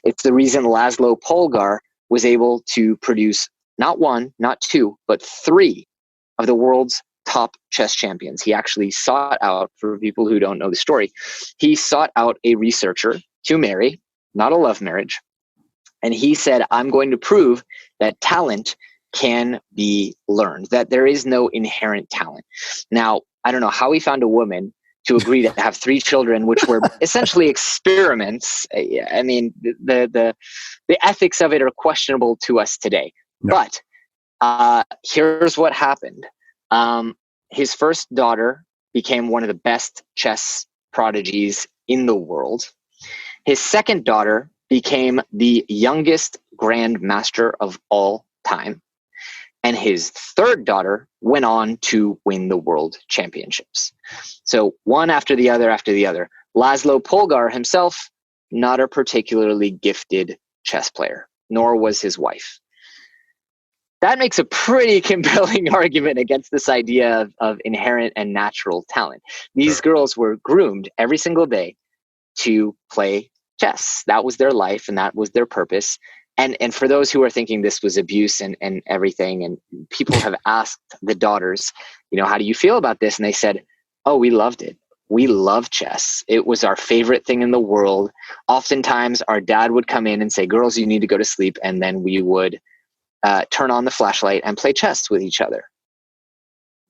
It's the reason Laszlo Polgar was able to produce not one, not two, but three of the world's top chess champions. He actually sought out, for people who don't know the story, he sought out a researcher to marry, not a love marriage. And he said, I'm going to prove that talent can be learned, that there is no inherent talent. Now, I don't know how he found a woman to agree to have three children, which were essentially experiments. I mean, the ethics of it are questionable to us today. No. But here's what happened. His first daughter became one of the best chess prodigies in the world. His second daughter became the youngest grandmaster of all time. And his third daughter went on to win the world championships. So one after the other after the other. Laszlo Polgar himself, not a particularly gifted chess player, nor was his wife. That makes a pretty compelling argument against this idea of inherent and natural talent. These girls were groomed every single day to play chess. That was their life and that was their purpose. And for those who are thinking this was abuse and everything, and people have asked the daughters, how do you feel about this? And they said, oh, we loved it. We love chess. It was our favorite thing in the world. Oftentimes our dad would come in and say, girls, you need to go to sleep. And then we would turn on the flashlight and play chess with each other.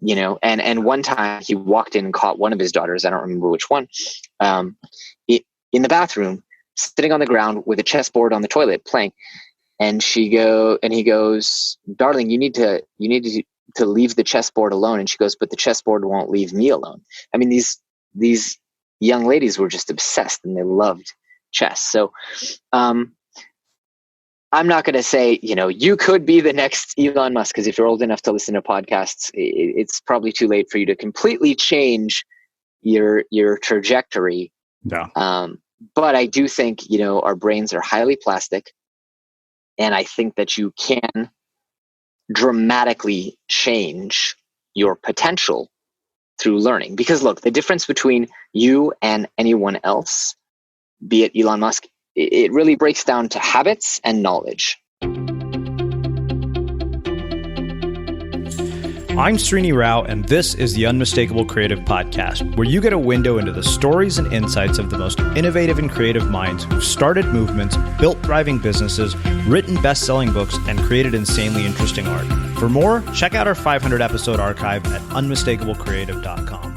And one time he walked in and caught one of his daughters, I don't remember which one, in the bathroom, sitting on the ground with a chessboard on the toilet playing. And he goes, darling, you need to leave the chessboard alone. And she goes, but the chessboard won't leave me alone. I mean, these young ladies were just obsessed and they loved chess. So, I'm not going to say, you could be the next Elon Musk, because if you're old enough to listen to podcasts, it's probably too late for you to completely change your trajectory. Yeah. But I do think, our brains are highly plastic. And I think that you can dramatically change your potential through learning. Because look, the difference between you and anyone else, be it Elon Musk, it really breaks down to habits and knowledge. I'm Srini Rao, and this is the Unmistakable Creative Podcast, where you get a window into the stories and insights of the most innovative and creative minds who've started movements, built thriving businesses, written best-selling books, and created insanely interesting art. For more, check out our 500-episode archive at unmistakablecreative.com.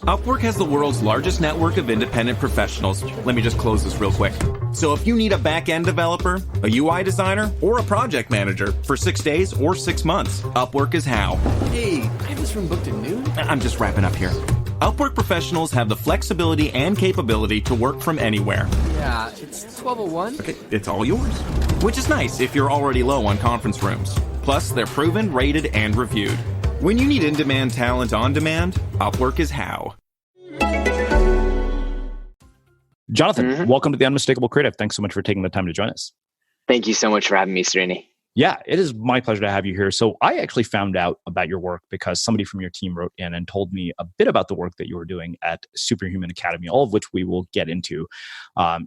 Upwork has the world's largest network of independent professionals. Let me just close this real quick. So if you need a back-end developer, a UI designer, or a project manager for 6 days or 6 months, Upwork is how. Hey, I have this room booked at noon? I'm just wrapping up here. Upwork professionals have the flexibility and capability to work from anywhere. Yeah, it's 12:01. Okay, it's all yours. Which is nice if you're already low on conference rooms. Plus, they're proven, rated, and reviewed. When you need in-demand talent on demand, Upwork is how. Jonathan, welcome to the Unmistakable Creative. Thanks so much for taking the time to join us. Thank you so much for having me, Srini. Yeah, it is my pleasure to have you here. So I actually found out about your work because somebody from your team wrote in and told me a bit about the work that you were doing at Superhuman Academy, all of which we will get into,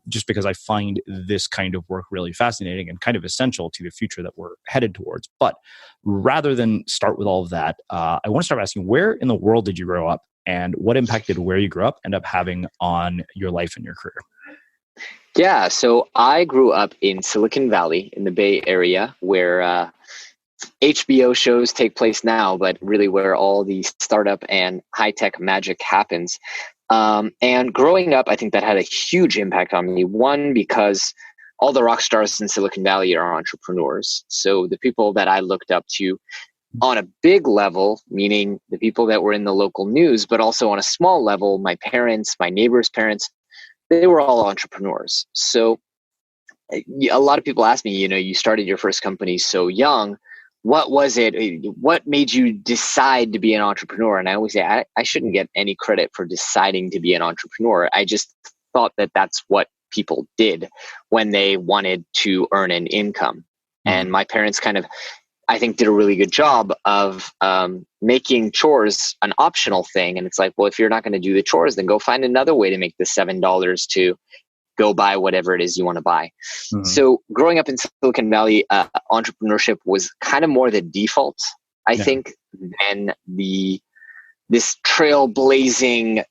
just because I find this kind of work really fascinating and kind of essential to the future that we're headed towards. But rather than start with all of that, I want to start asking, where in the world did you grow up? And what impact did where you grew up end up having on your life and your career? Yeah, so I grew up in Silicon Valley in the Bay Area, where HBO shows take place now, but really where all the startup and high-tech magic happens. And growing up, I think that had a huge impact on me. One, because all the rock stars in Silicon Valley are entrepreneurs. So the people that I looked up to on a big level, meaning the people that were in the local news, but also on a small level, my parents, my neighbors' parents, they were all entrepreneurs. So a lot of people ask me, you started your first company so young. What was it? What made you decide to be an entrepreneur? And I always say, I shouldn't get any credit for deciding to be an entrepreneur. I just thought that that's what people did when they wanted to earn an income. And my parents I think did a really good job of making chores an optional thing. And it's like, well, if you're not going to do the chores, then go find another way to make the $7 to go buy whatever it is you want to buy. Mm-hmm. So growing up in Silicon Valley, entrepreneurship was kind of more the default, I think, than this trailblazing,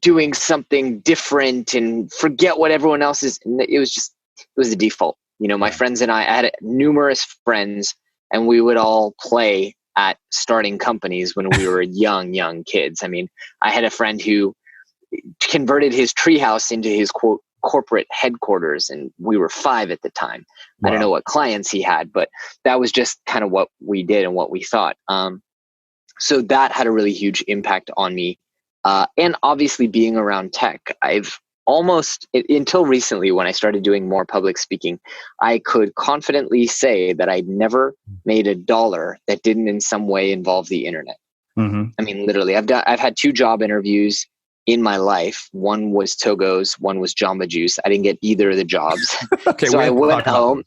doing something different and forget what everyone else is. It was the default. My friends and I had numerous friends, and we would all play at starting companies when we were young kids. I mean, I had a friend who converted his treehouse into his quote corporate headquarters, and we were 5 at the time. Wow. I don't know what clients he had, but that was just kind of what we did and what we thought. So that had a really huge impact on me. And obviously being around tech, I've almost, until recently when I started doing more public speaking, I could confidently say that I'd never made $1 that didn't in some way involve the internet. Mm-hmm. I mean, literally, I've had 2 job interviews in my life. One was Togo's, one was Jamba Juice. I didn't get either of the jobs. Okay, so I went home.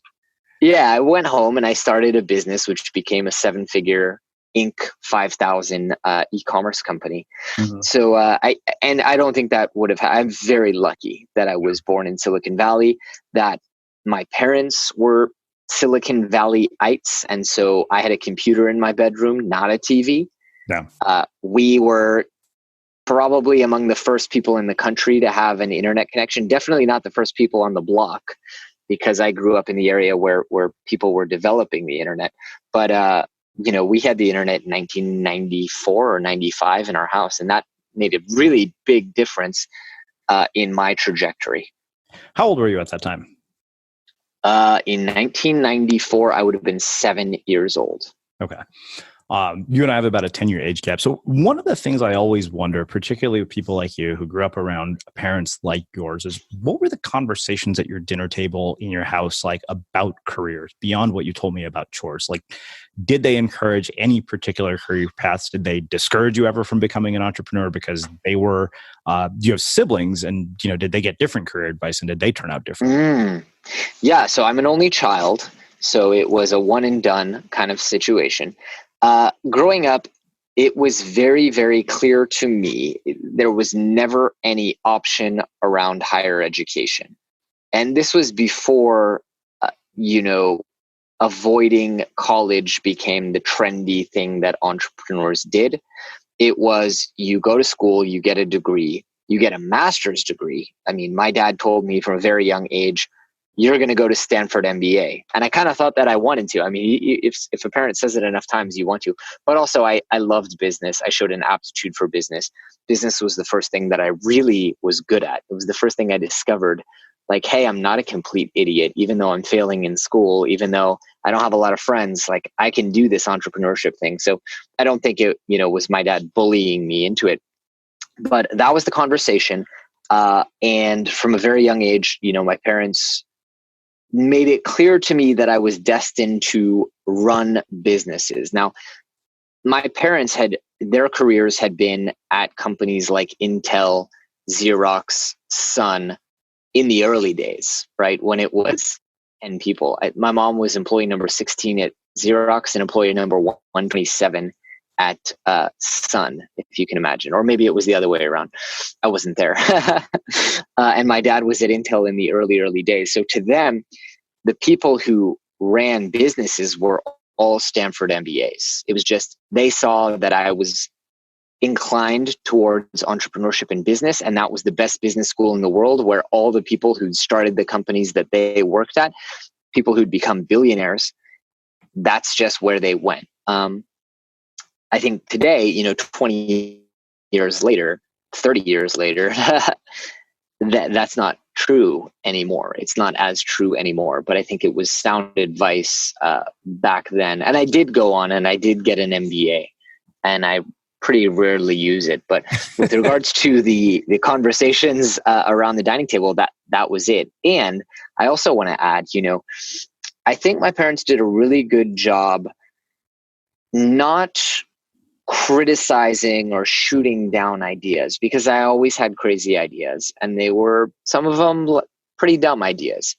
Yeah, I went home and I started a business which became a 7-figure Inc. 5,000 e-commerce company. Mm-hmm. So I don't think that would have. I'm very lucky that I was born in Silicon Valley, that my parents were Silicon Valleyites, and so I had a computer in my bedroom, not a TV. Yeah. We were probably among the first people in the country to have an internet connection. Definitely not the first people on the block, because I grew up in the area where people were developing the internet. But we had the internet in 1994 or 95 in our house, and that made a really big difference in my trajectory. How old were you at that time? In 1994, I would have been 7 years old. Okay. You and I have about a 10-year age gap. So one of the things I always wonder, particularly with people like you who grew up around parents like yours, is what were the conversations at your dinner table in your house like about careers beyond what you told me about chores? Like, did they encourage any particular career paths? Did they discourage you ever from becoming an entrepreneur because they were, you have siblings, and, did they get different career advice, and did they turn out different? Yeah. So I'm an only child. So it was a one and done kind of situation. Growing up, it was very, very clear to me there was never any option around higher education. And this was before, avoiding college became the trendy thing that entrepreneurs did. It was, you go to school, you get a degree, you get a master's degree. I mean, my dad told me from a very young age, you're going to go to Stanford MBA. And I kind of thought that I wanted to. I mean, if a parent says it enough times, you want to. But also, I loved business. I showed an aptitude for business. Business was the first thing that I really was good at. It was the first thing I discovered. Like, hey, I'm not a complete idiot, even though I'm failing in school, even though I don't have a lot of friends. Like, I can do this entrepreneurship thing. So I don't think it, was my dad bullying me into it. But that was the conversation. And from a very young age, my parents made it clear to me that I was destined to run businesses. Now, my parents their careers had been at companies like Intel, Xerox, Sun in the early days, right? When it was 10 people. My mom was employee number 16 at Xerox and employee number 127 at Sun, if you can imagine. Or maybe it was the other way around. I wasn't there. And my dad was at Intel in the early days. So to them, the people who ran businesses were all Stanford MBAs. It was just, they saw that I was inclined towards entrepreneurship and business, and that was the best business school in the world, where all the people who'd started the companies that they worked at, people who'd become billionaires, that's just where they went. I think today, 20 years later, 30 years later, that's not true anymore. It's not as true anymore, but I think it was sound advice back then. And I did go on and I did get an MBA, and I pretty rarely use it. But with regards to the conversations around the dining table, that was it. And I also want to add, I think my parents did a really good job not criticizing or shooting down ideas, because I always had crazy ideas, and they were, some of them pretty dumb ideas.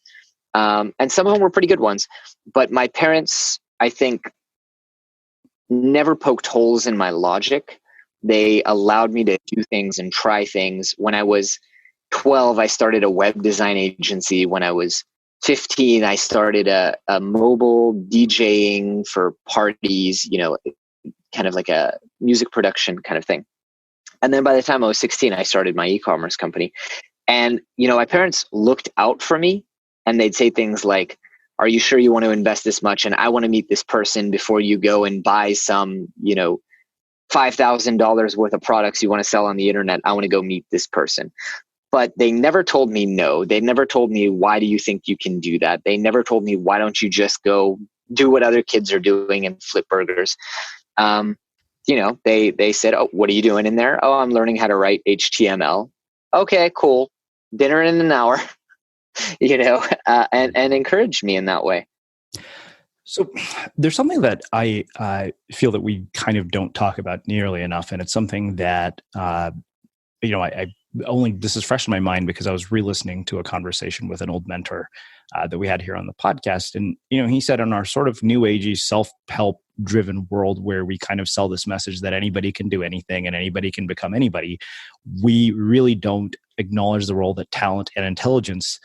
And some of them were pretty good ones. But my parents, I think, never poked holes in my logic. They allowed me to do things and try things. When I was 12, I started a web design agency. When I was 15, I started a mobile DJing for parties, kind of like a music production kind of thing. And then by the time I was 16, I started my e-commerce company. And, my parents looked out for me, and they'd say things like, are you sure you want to invest this much? And I want to meet this person before you go and buy some, $5,000 worth of products you want to sell on the internet. I want to go meet this person. But they never told me no. They never told me, why do you think you can do that? They never told me, why don't you just go do what other kids are doing and flip burgers? They said, oh, what are you doing in there? Oh, I'm learning how to write HTML. Okay, cool. Dinner in an hour, and encouraged me in that way. So there's something that I feel that we kind of don't talk about nearly enough. And it's something that, I only, this is fresh in my mind because I was re-listening to a conversation with an old mentor that we had here on the podcast. And, he said, in our sort of new agey self-help driven world where we kind of sell this message that anybody can do anything and anybody can become anybody, we really don't acknowledge the role that talent and intelligence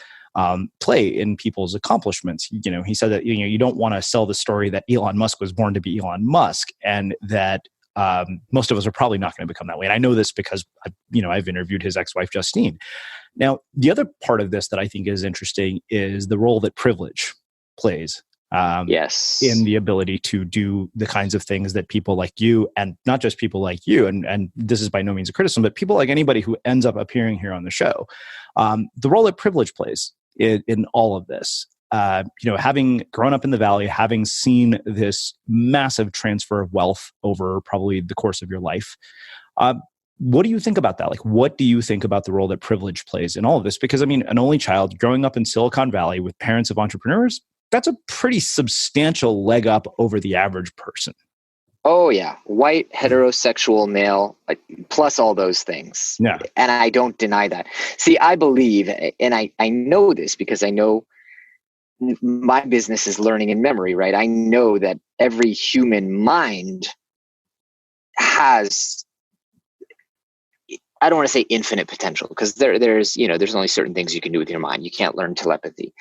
play in people's accomplishments. He said that, you don't want to sell the story that Elon Musk was born to be Elon Musk, and that most of us are probably not going to become that way. And I know this because, I've interviewed his ex-wife, Justine. Now, the other part of this that I think is interesting is the role that privilege plays. Yes. In the ability to do the kinds of things that people like you, and not just people like you, and this is by no means a criticism, but people like anybody who ends up appearing here on the show, the role that privilege plays in all of this. Having grown up in the Valley, having seen this massive transfer of wealth over probably the course of your life, what do you think about that? Like, what do you think about the role that privilege plays in all of this? Because, an only child growing up in Silicon Valley with parents of entrepreneurs, that's a pretty substantial leg up over the average person. Oh, yeah. White, heterosexual male, plus all those things. Yeah. And I don't deny that. See, I believe, and I know this because I know my business is learning in memory, right? I know that every human mind has, I don't want to say infinite potential, because there's only certain things you can do with your mind. You can't learn telepathy.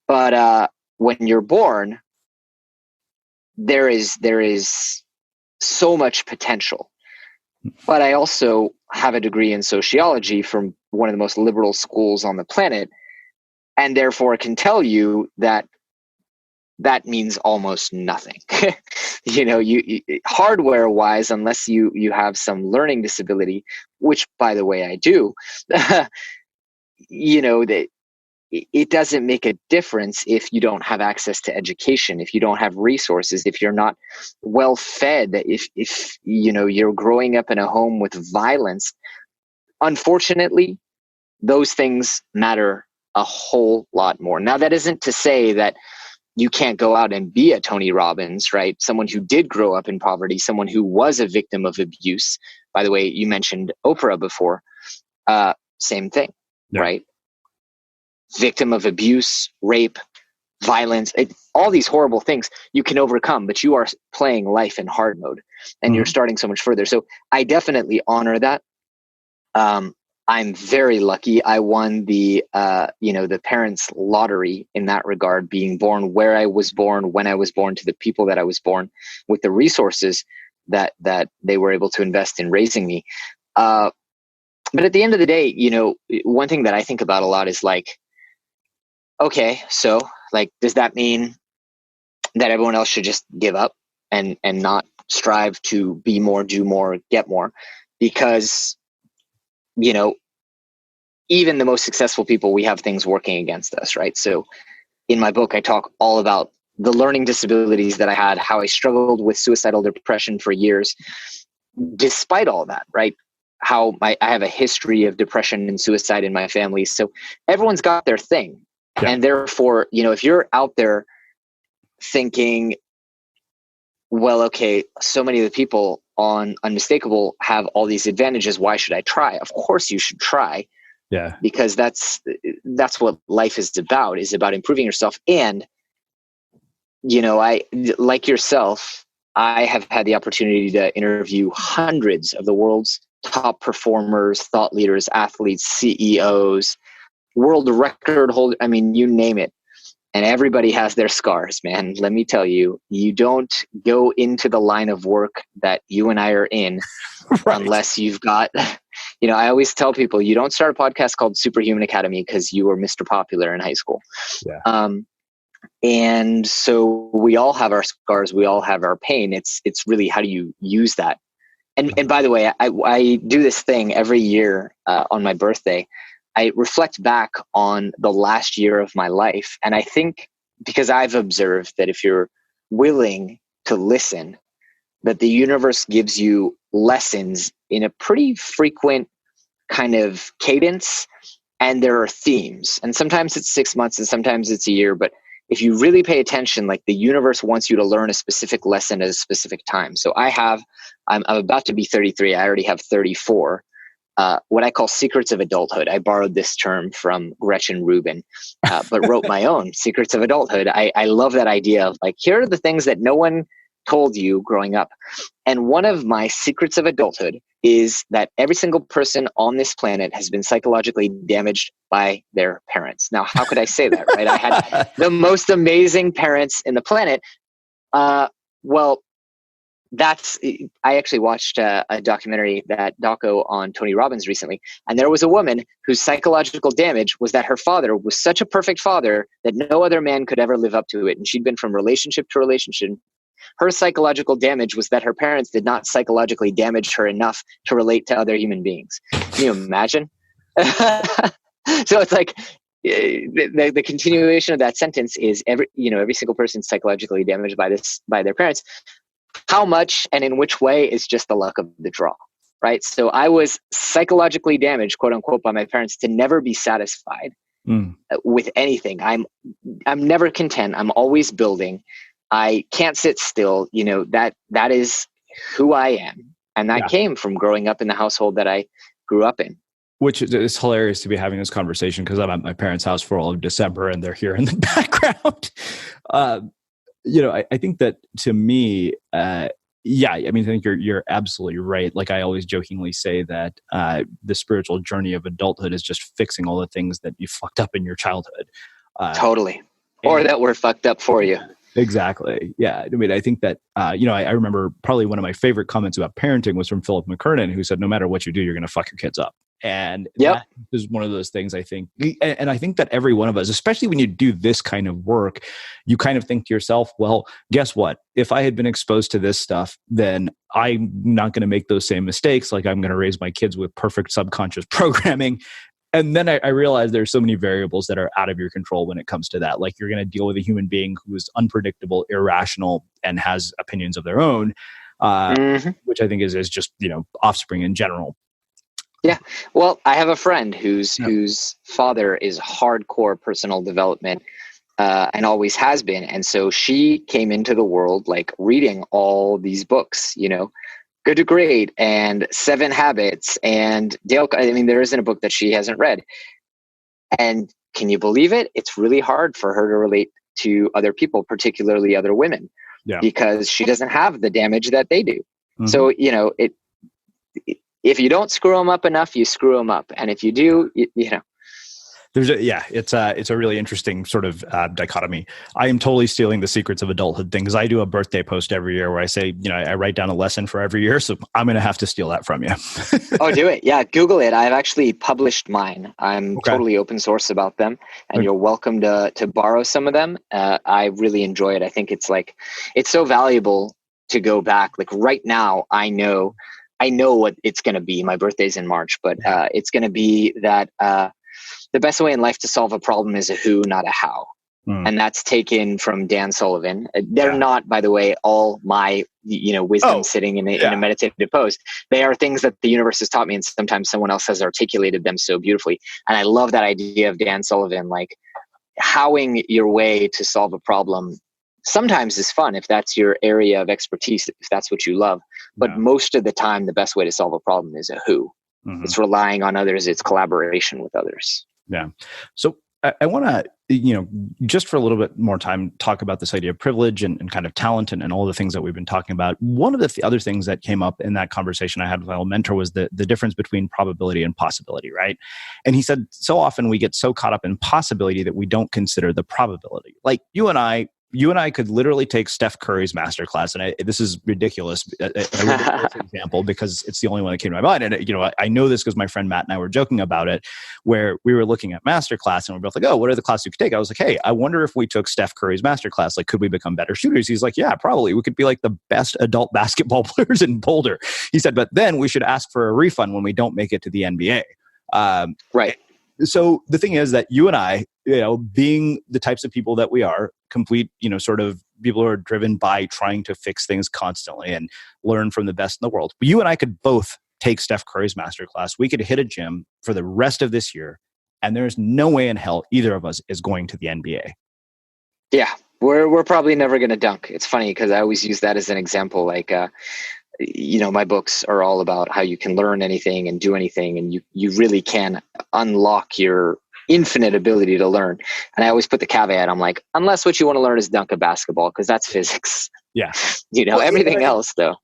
But when you're born, there is so much potential. But I also have a degree in sociology from one of the most liberal schools on the planet, and therefore can tell you that means almost nothing. You hardware wise, unless you have some learning disability, which by the way I do, that it doesn't make a difference if you don't have access to education, if you don't have resources, if you're not well fed, if you're growing up in a home with violence. Unfortunately, those things matter a whole lot more. Now, that isn't to say that you can't go out and be a Tony Robbins, right? Someone who did grow up in poverty, someone who was a victim of abuse. By the way, you mentioned Oprah before. Same thing, yeah. Right? Victim of abuse, rape, violence, all these horrible things you can overcome, but you are playing life in hard mode and you're starting so much further. So I definitely honor that. I'm very lucky. I won the parents' lottery in that regard, being born where I was born, when I was born, to the people that I was born, with the resources that they were able to invest in raising me. But at the end of the day, one thing that I think about a lot is like, okay, so like, does that mean that everyone else should just give up and not strive to be more, do more, get more? Because even the most successful people, we have things working against us, right? So in my book, I talk all about the learning disabilities that I had, how I struggled with suicidal depression for years, despite all that, right? How I have a history of depression and suicide in my family. So everyone's got their thing. Yeah. And therefore, if you're out there thinking, well, okay, so many of the people on Unmistakable have all these advantages, why should I try? Of course you should try. Yeah. Because that's what life is about improving yourself. And, I, like yourself, I have had the opportunity to interview hundreds of the world's top performers, thought leaders, athletes, CEOs, world record holders. I mean, you name it. And everybody has their scars, man. Let me tell you, you don't go into the line of work that you and I are in right. Unless you've got, I always tell people, you don't start a podcast called Superhuman Academy because you were Mr. Popular in high school. Yeah. And so we all have our scars. We all have our pain. It's really, how do you use that? And by the way, I do this thing every year on my birthday. I reflect back on the last year of my life. And I think, because I've observed that if you're willing to listen, that the universe gives you lessons in a pretty frequent kind of cadence, and there are themes. And sometimes it's 6 months and sometimes it's a year. But if you really pay attention, like, the universe wants you to learn a specific lesson at a specific time. So I'm about to be 33. I already have 34. What I call secrets of adulthood. I borrowed this term from Gretchen Rubin, but wrote my own secrets of adulthood. I love that idea of, like, here are the things that no one told you growing up. And one of my secrets of adulthood is that every single person on this planet has been psychologically damaged by their parents. Now, how could I say that, right? I had the most amazing parents in the planet. I actually watched a documentary, that doco on Tony Robbins recently, and there was a woman whose psychological damage was that her father was such a perfect father that no other man could ever live up to it. And she'd been from relationship to relationship. Her psychological damage was that her parents did not psychologically damage her enough to relate to other human beings. Can you imagine? So it's like, the continuation of that sentence is every single person psychologically damaged by their parents. How much and in which way is just the luck of the draw, right? So I was psychologically damaged, quote unquote, by my parents to never be satisfied with anything. I'm never content. I'm always building. I can't sit still. That is who I am. And that came from growing up in the household that I grew up in. Which is hilarious to be having this conversation, because I'm at my parents' house for all of December and they're here in the background. I think that, to me, I think you're absolutely right. Like, I always jokingly say that the spiritual journey of adulthood is just fixing all the things that you fucked up in your childhood. Totally. Or that were fucked up for you. Exactly. Yeah. I mean, I think that, I remember probably one of my favorite comments about parenting was from Philip McKernan, who said, no matter what you do, you're going to fuck your kids up. And that is one of those things, I think. And I think that every one of us, especially when you do this kind of work, you kind of think to yourself, well, guess what? If I had been exposed to this stuff, then I'm not going to make those same mistakes. Like, I'm going to raise my kids with perfect subconscious programming. And then I realized there's so many variables that are out of your control when it comes to that. Like, you're going to deal with a human being who is unpredictable, irrational, and has opinions of their own, which I think is just, offspring in general. Yeah. Well, I have a friend whose father is hardcore personal development and always has been. And so she came into the world, like, reading all these books, Good to Great and 7 Habits and Dale. I mean, there isn't a book that she hasn't read. And can you believe it? It's really hard for her to relate to other people, particularly other women, because she doesn't have the damage that they do. Mm-hmm. So, if you don't screw them up enough, you screw them up. And if you do, it's a really interesting sort of dichotomy. I am totally stealing the secrets of adulthood thing, because I do a birthday post every year where I say, I write down a lesson for every year. So I'm going to have to steal that from you. Oh, do it. Yeah. Google it. I've actually published mine. I'm totally open source about them, and you're welcome to borrow some of them. I really enjoy it. I think it's so valuable to go back. Like, right now, I know what it's going to be. My birthday's in March, but it's going to be that the best way in life to solve a problem is a who, not a how. And that's taken from Dan Sullivan. They're not, by the way, all my wisdom sitting in a meditative pose. They are things that the universe has taught me, and sometimes someone else has articulated them so beautifully. And I love that idea of Dan Sullivan, like, howing your way to solve a problem sometimes is fun if that's your area of expertise, if that's what you love. But most of the time, the best way to solve a problem is a who. Mm-hmm. It's relying on others. It's collaboration with others. Yeah. So I want to just for a little bit more time, talk about this idea of privilege and kind of talent and all the things that we've been talking about. One of the other things that came up in that conversation I had with my old mentor was the difference between probability and possibility, right? And he said, so often we get so caught up in possibility that we don't consider the probability. Like you and I could literally take Steph Curry's masterclass, and this is ridiculous. A ridiculous example because it's the only one that came to my mind. And I know this because my friend Matt and I were joking about it, where we were looking at masterclass, and we're both like, "Oh, what are the classes you could take?" I was like, "Hey, I wonder if we took Steph Curry's masterclass, like, could we become better shooters?" He's like, "Yeah, probably. We could be like the best adult basketball players in Boulder." He said, "But then we should ask for a refund when we don't make it to the NBA." Right. So the thing is that you and I, being the types of people that we are, complete, sort of people who are driven by trying to fix things constantly and learn from the best in the world. You and I could both take Steph Curry's masterclass. We could hit a gym for the rest of this year, and there's no way in hell either of us is going to the NBA. Yeah, we're probably never going to dunk. It's funny because I always use that as an example. Like, my books are all about how you can learn anything and do anything, and you really can unlock your infinite ability to learn. And I always put the caveat, I'm like, unless what you want to learn is dunk a basketball, because that's physics. Yeah. Everything else though.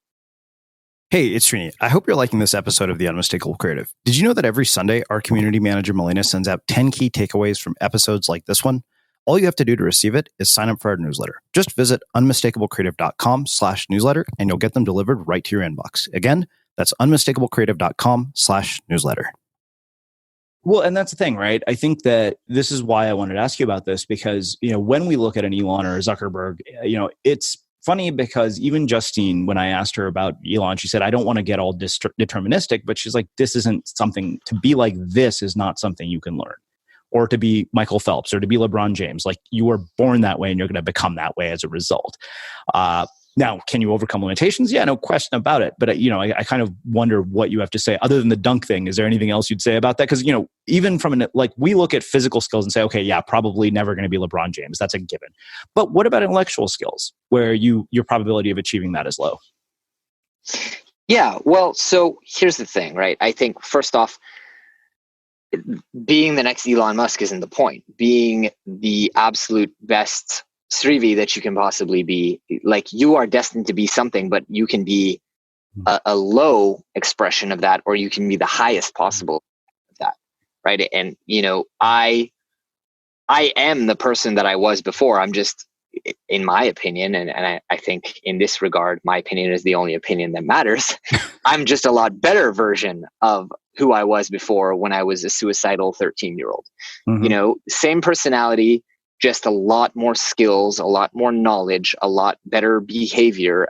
Hey, it's Srini. I hope you're liking this episode of the Unmistakable Creative. Did you know that every Sunday, our community manager, Melina, sends out 10 key takeaways from episodes like this one? All you have to do to receive it is sign up for our newsletter. Just visit unmistakablecreative.com/newsletter and you'll get them delivered right to your inbox. Again, that's unmistakablecreative.com/newsletter. Well, and that's the thing, right? I think that this is why I wanted to ask you about this, because, when we look at an Elon or a Zuckerberg, it's funny because even Justine, when I asked her about Elon, she said, I don't want to get all deterministic, but she's like, this isn't something, to be like this is not something you can learn. Or to be Michael Phelps or to be LeBron James. Like, you were born that way and you're going to become that way as a result. Now, can you overcome limitations? Yeah, no question about it. But, I kind of wonder what you have to say. Other than the dunk thing, is there anything else you'd say about that? Because, even from we look at physical skills and say, okay, yeah, probably never going to be LeBron James. That's a given. But what about intellectual skills where your probability of achieving that is low? Yeah, well, so here's the thing, right? I think, first off, being the next Elon Musk isn't the point. Being the absolute best Srivi that you can possibly be, like, you are destined to be something, but you can be a low expression of that, or you can be the highest possible of that, right? And I am the person that I was before. I'm just, in my opinion, and I think in this regard, my opinion is the only opinion that matters. I'm just a lot better version of who I was before, when I was a suicidal 13-year-old. Mm-hmm. Same personality, just a lot more skills, a lot more knowledge, a lot better behavior.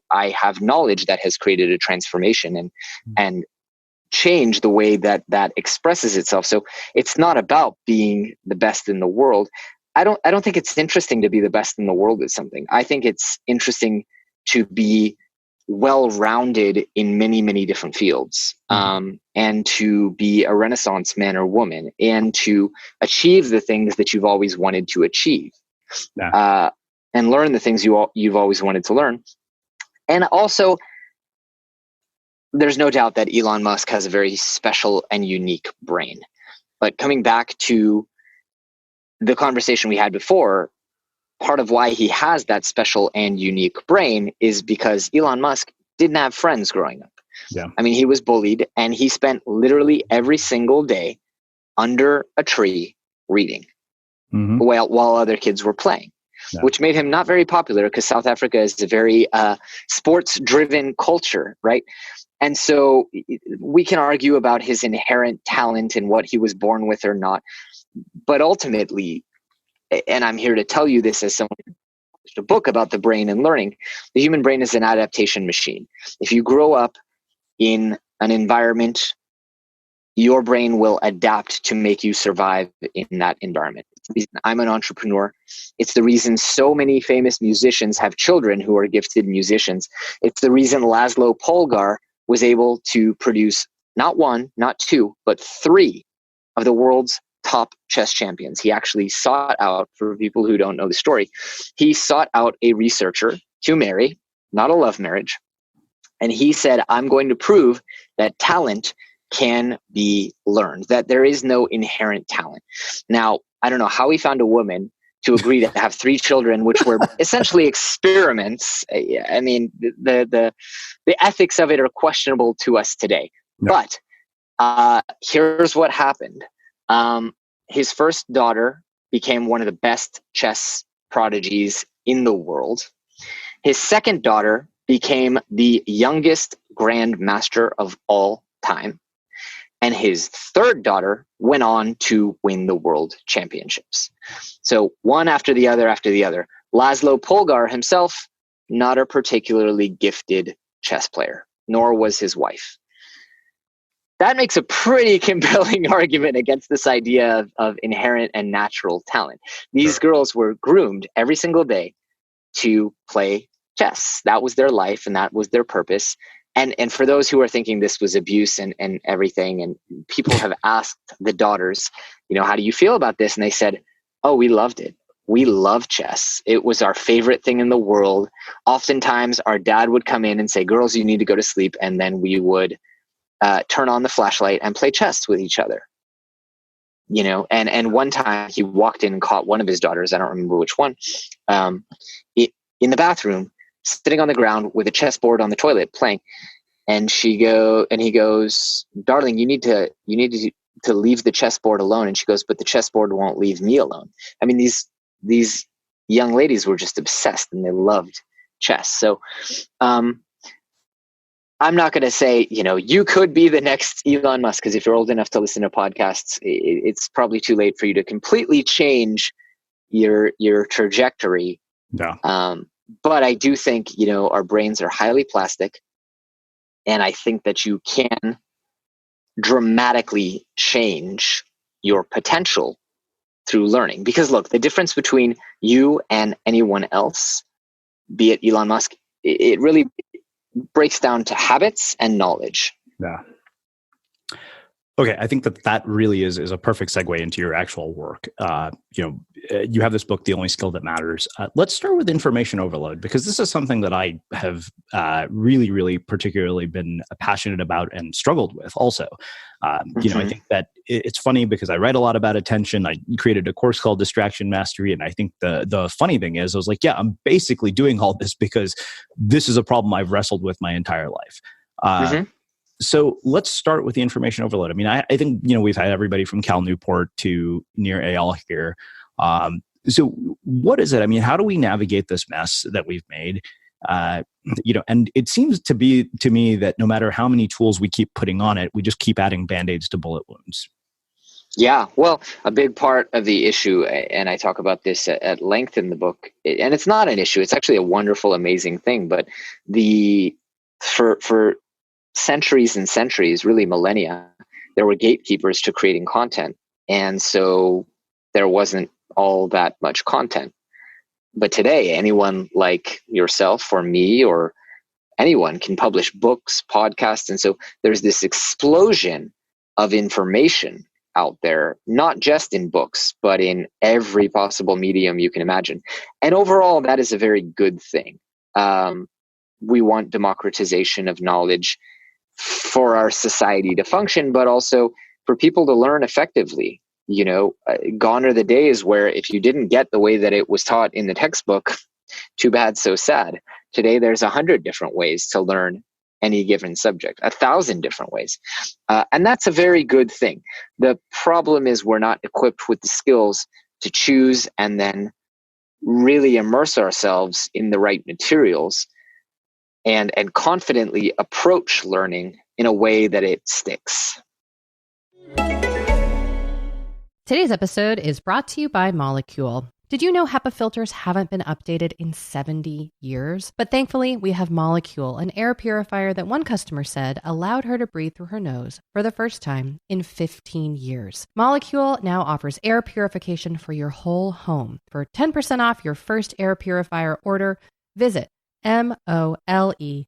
I have knowledge that has created a transformation and changed the way that expresses itself. So it's not about being the best in the world. I don't think it's interesting to be the best in the world at something. I think it's interesting to be well-rounded in many, many different fields, and to be a Renaissance man or woman, and to achieve the things that you've always wanted to achieve, and learn the things you've always wanted to learn. And also, there's no doubt that Elon Musk has a very special and unique brain. But coming back to the conversation we had before, part of why he has that special and unique brain is because Elon Musk didn't have friends growing up. Yeah. I mean, he was bullied, and he spent literally every single day under a tree reading, while other kids were playing, which made him not very popular, because South Africa is a very sports-driven culture, right? And so we can argue about his inherent talent and what he was born with or not. But ultimately, and I'm here to tell you this as someone who published a book about the brain and learning, the human brain is an adaptation machine. If you grow up in an environment, your brain will adapt to make you survive in that environment. It's the reason I'm an entrepreneur. It's the reason so many famous musicians have children who are gifted musicians. It's the reason Laszlo Polgar was able to produce not one, not two, but three of the world's top chess champions. He actually sought out, for people who don't know the story, he sought out a researcher to marry, not a love marriage. And he said, I'm going to prove that talent can be learned, that there is no inherent talent. Now, I don't know how he found a woman to agree to have 3 children, which were essentially experiments. I mean, the ethics of it are questionable to us today. No. But here's what happened. His first daughter became one of the best chess prodigies in the world. His second daughter became the youngest grandmaster of all time. And his third daughter went on to win the world championships. So one after the other after the other. Laszlo Polgar himself, not a particularly gifted chess player, nor was his wife. That makes a pretty compelling argument against this idea of inherent and natural talent. These girls were groomed every single day to play chess. That was their life and that was their purpose. And for those who are thinking this was abuse and everything, and people have asked the daughters, how do you feel about this? And they said, oh, we loved it. We love chess. It was our favorite thing in the world. Oftentimes our dad would come in and say, girls, you need to go to sleep. And then we would turn on the flashlight and play chess with each other. And one time he walked in and caught one of his daughters, I don't remember which one, in the bathroom, sitting on the ground with a chessboard on the toilet playing. And he goes, darling, you need to leave the chessboard alone. And she goes, but the chessboard won't leave me alone. I mean, these young ladies were just obsessed and they loved chess. So, I'm not going to say, you could be the next Elon Musk, because if you're old enough to listen to podcasts, it's probably too late for you to completely change your trajectory. Yeah. But I do think, our brains are highly plastic. And I think that you can dramatically change your potential through learning. Because look, the difference between you and anyone else, be it Elon Musk, it really breaks down to habits and knowledge. Yeah. Okay, I think that really is a perfect segue into your actual work. You have this book, The Only Skill That Matters. Let's start with information overload, because this is something that I have really, really particularly been passionate about and struggled with also. I think that it's funny because I write a lot about attention. I created a course called Distraction Mastery. And I think the funny thing is I was like, yeah, I'm basically doing all this because this is a problem I've wrestled with my entire life. So let's start with the information overload. I mean, I think, we've had everybody from Cal Newport to Nir Eyal here. So what is it? I mean, how do we navigate this mess that we've made? And it seems to me that no matter how many tools we keep putting on it, we just keep adding Band-Aids to bullet wounds. Yeah, well, a big part of the issue, and I talk about this at length in the book, and it's not an issue. It's actually a wonderful, amazing thing. But for centuries and centuries, really millennia, there were gatekeepers to creating content. And so there wasn't all that much content. But today, anyone like yourself or me or anyone can publish books, podcasts. And so there's this explosion of information out there, not just in books, but in every possible medium you can imagine. And overall, that is a very good thing. We want democratization of knowledge for our society to function, but also for people to learn effectively. Gone are the days where if you didn't get the way that it was taught in the textbook, too bad, so sad. Today, there's 100 different ways to learn any given subject, 1,000 different ways. And that's a very good thing. The problem is we're not equipped with the skills to choose and then really immerse ourselves in the right materials and confidently approach learning in a way that it sticks. Today's episode is brought to you by Molecule. Did you know HEPA filters haven't been updated in 70 years? But thankfully, we have Molecule, an air purifier that one customer said allowed her to breathe through her nose for the first time in 15 years. Molecule now offers air purification for your whole home. For 10% off your first air purifier order, visit molekule.com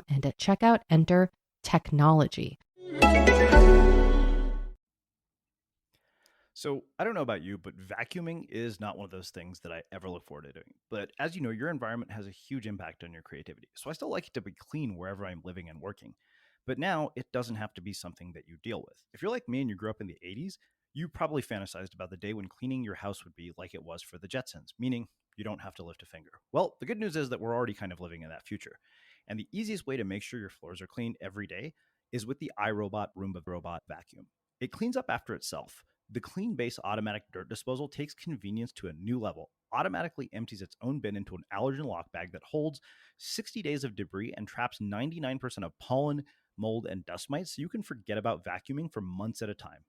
and at checkout enter technology. So I don't know about you, but vacuuming is not one of those things that I ever look forward to doing. But as you know, your environment has a huge impact on your creativity. So I still like it to be clean wherever I'm living and working. But now it doesn't have to be something that you deal with. If you're like me and you grew up in the 80s, You probably fantasized about the day when cleaning your house would be like it was for the Jetsons, meaning you don't have to lift a finger. Well, the good news is that we're already kind of living in that future. And the easiest way to make sure your floors are clean every day is with the iRobot Roomba Robot Vacuum. It cleans up after itself. The Clean Base automatic dirt disposal takes convenience to a new level, automatically empties its own bin into an allergen lock bag that holds 60 days of debris and traps 99% of pollen, mold, and dust mites, so you can forget about vacuuming for months at a time.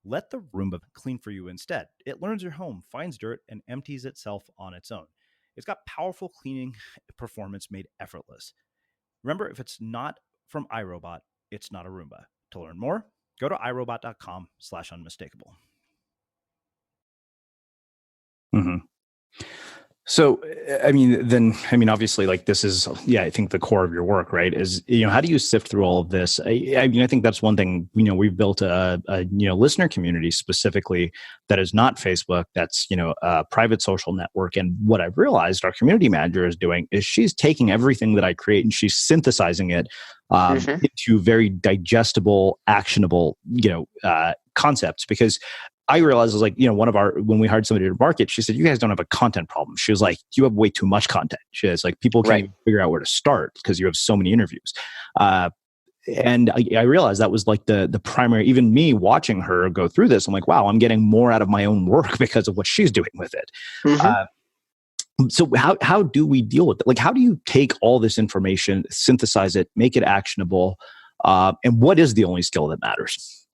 Let the Roomba clean for you instead. It learns your home, finds dirt, and empties itself on its own. It's got powerful cleaning performance made effortless. Remember, if it's not from iRobot, it's not a Roomba. To learn more, go to irobot.com/unmistakable. Mm-hmm. So, obviously, like this is, I think the core of your work, right? Is, how do you sift through all of this? I think that's one thing, we've built a listener community specifically that is not Facebook, that's, a private social network. And what I've realized our community manager is doing is she's taking everything that I create and she's synthesizing it into very digestible, actionable, concepts. Because I realized, was like, when we hired somebody to market, she said, you guys don't have a content problem. She was like, you have way too much content. She was like, people can't even figure out where to start because you have so many interviews. And I realized that was like the primary, even me watching her go through this, I'm like, wow, I'm getting more out of my own work because of what she's doing with it. So how do we deal with it? Like, how do you take all this information, synthesize it, make it actionable? And what is the only skill that matters?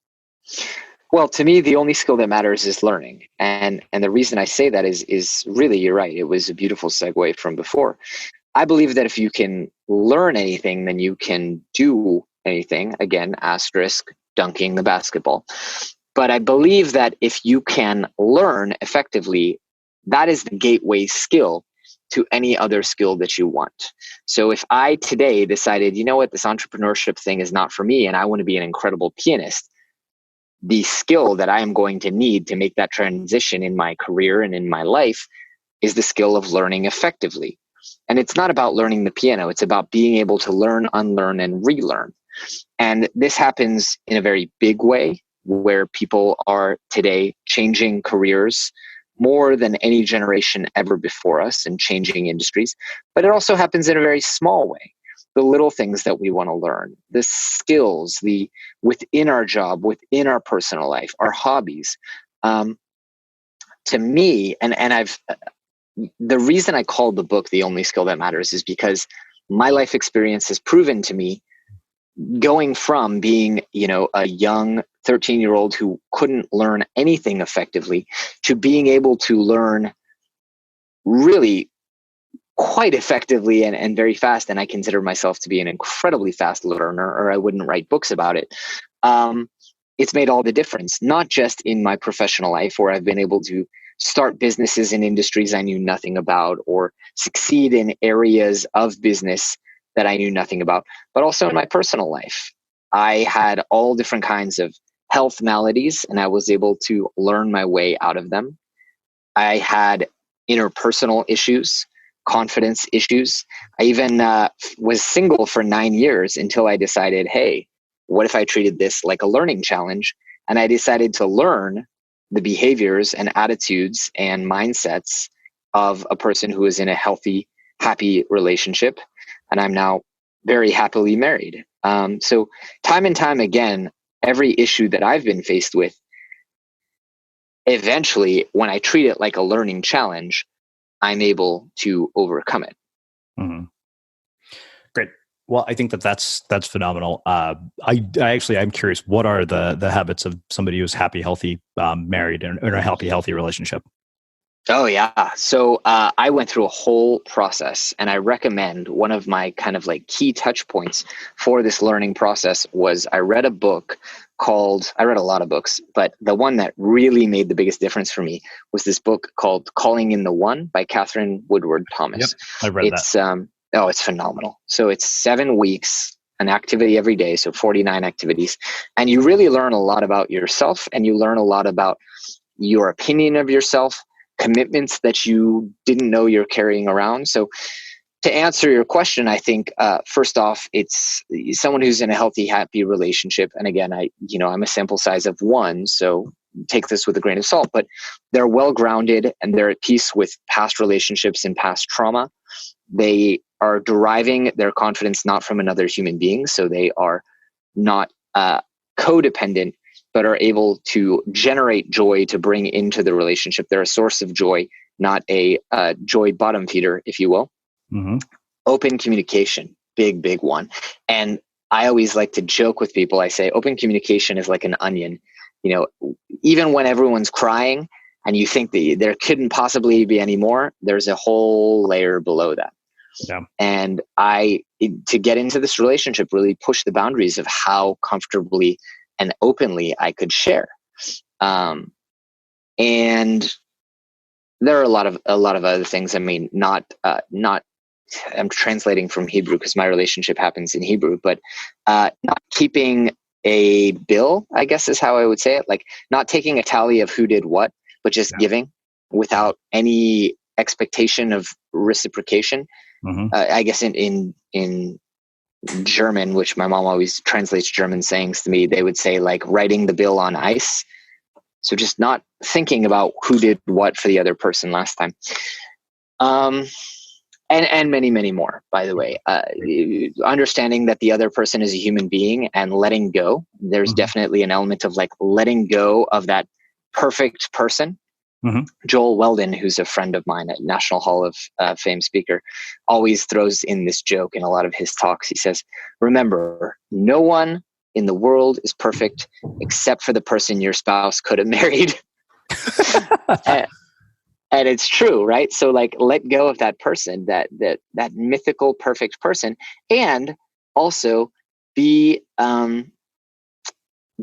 Well, to me, the only skill that matters is learning. And the reason I say that is really, you're right. It was a beautiful segue from before. I believe that if you can learn anything, then you can do anything. Again, asterisk, dunking the basketball. But I believe that if you can learn effectively, that is the gateway skill to any other skill that you want. So if I today decided, you know what, this entrepreneurship thing is not for me and I want to be an incredible pianist, the skill that I am going to need to make that transition in my career and in my life is the skill of learning effectively. And it's not about learning the piano. It's about being able to learn, unlearn, and relearn. And this happens in a very big way where people are today changing careers more than any generation ever before us and changing industries. But it also happens in a very small way. The little things that we want to learn, the skills, within our job, within our personal life, our hobbies. To me, the reason I called the book The Only Skill That Matters is because my life experience has proven to me, going from being, a young 13-year-old who couldn't learn anything effectively to being able to learn really quite effectively and very fast. And I consider myself to be an incredibly fast learner, or I wouldn't write books about it. It's made all the difference, not just in my professional life where I've been able to start businesses in industries I knew nothing about or succeed in areas of business that I knew nothing about, but also in my personal life. I had all different kinds of health maladies and I was able to learn my way out of them. I had interpersonal issues, confidence issues. I even was single for 9 years until I decided, hey, what if I treated this like a learning challenge? And I decided to learn the behaviors and attitudes and mindsets of a person who is in a healthy, happy relationship. And I'm now very happily married. So time and time again, every issue that I've been faced with, eventually, when I treat it like a learning challenge, I'm able to overcome it. Mm-hmm. Great. Well, I think that's phenomenal. I'm curious, what are the habits of somebody who's happy, healthy, married, and in a healthy relationship? Oh, yeah. So I went through a whole process, and I recommend one of my kind of like key touch points for this learning process was I read a book I read a lot of books, but the one that really made the biggest difference for me was this book called Calling in the One by Catherine Woodward Thomas. Yep, I read that. It's phenomenal. So it's 7 weeks, an activity every day. So 49 activities. And you really learn a lot about yourself, and you learn a lot about your opinion of yourself, commitments that you didn't know you're carrying around. So to answer your question, I think first off, it's someone who's in a healthy, happy relationship. And again, I'm a sample size of one, so take this with a grain of salt, but they're well grounded and they're at peace with past relationships and past trauma. They are deriving their confidence not from another human being, so they are not codependent, but are able to generate joy to bring into the relationship. They're a source of joy, not a joy bottom feeder, if you will. Mm-hmm. Open communication, big one. And I always like to joke with people. I say open communication is like an onion. Even when everyone's crying and you think that there couldn't possibly be any more, there's a whole layer below that. Yeah. And to get into this relationship, really push the boundaries of how comfortably and openly I could share. And there are a lot of other things. I mean, not I'm translating from Hebrew because my relationship happens in Hebrew, but not keeping a bill, I guess is how I would say it. Like not taking a tally of who did what, but just giving without any expectation of reciprocation. Mm-hmm. I guess in German, which my mom always translates German sayings to me, they would say like writing the bill on ice. So just not thinking about who did what for the other person last time. And many, many more, by the way. Understanding that the other person is a human being and letting go. There's definitely an element of like letting go of that perfect person. Mm-hmm. Joel Weldon, who's a friend of mine, a National Hall of Fame speaker, always throws in this joke in a lot of his talks. He says, remember, no one in the world is perfect except for the person your spouse could have married. And it's true, right? So like let go of that person, that mythical perfect person, and also be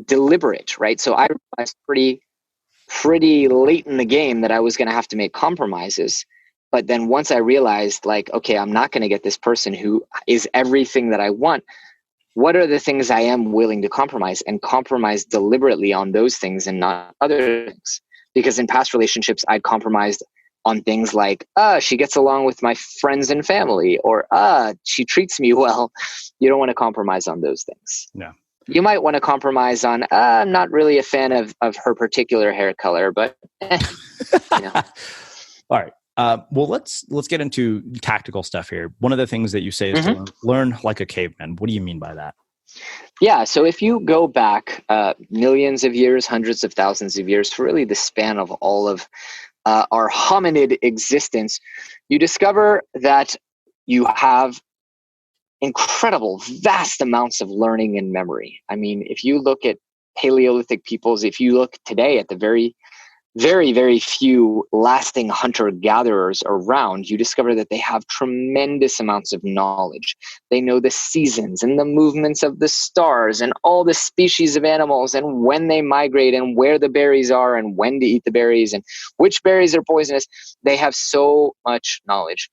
deliberate, right? So I realized pretty late in the game that I was going to have to make compromises. But then once I realized like, okay, I'm not going to get this person who is everything that I want. What are the things I am willing to compromise, and compromise deliberately on those things and not other things? Because in past relationships, I'd compromised on things like, she gets along with my friends and family, or she treats me well. You don't want to compromise on those things. No. You might want to compromise on, I'm not really a fan of her particular hair color, but All right. Well, let's get into tactical stuff here. One of the things that you say is to learn like a caveman. What do you mean by that? Yeah. So if you go back millions of years, hundreds of thousands of years, for really the span of all of our hominid existence, you discover that you have incredible, vast amounts of learning and memory. I mean, if you look at Paleolithic peoples, if you look today at the very, very, very few lasting hunter-gatherers around, you discover that they have tremendous amounts of knowledge. They know the seasons and the movements of the stars and all the species of animals and when they migrate and where the berries are and when to eat the berries and which berries are poisonous. They have so much knowledge,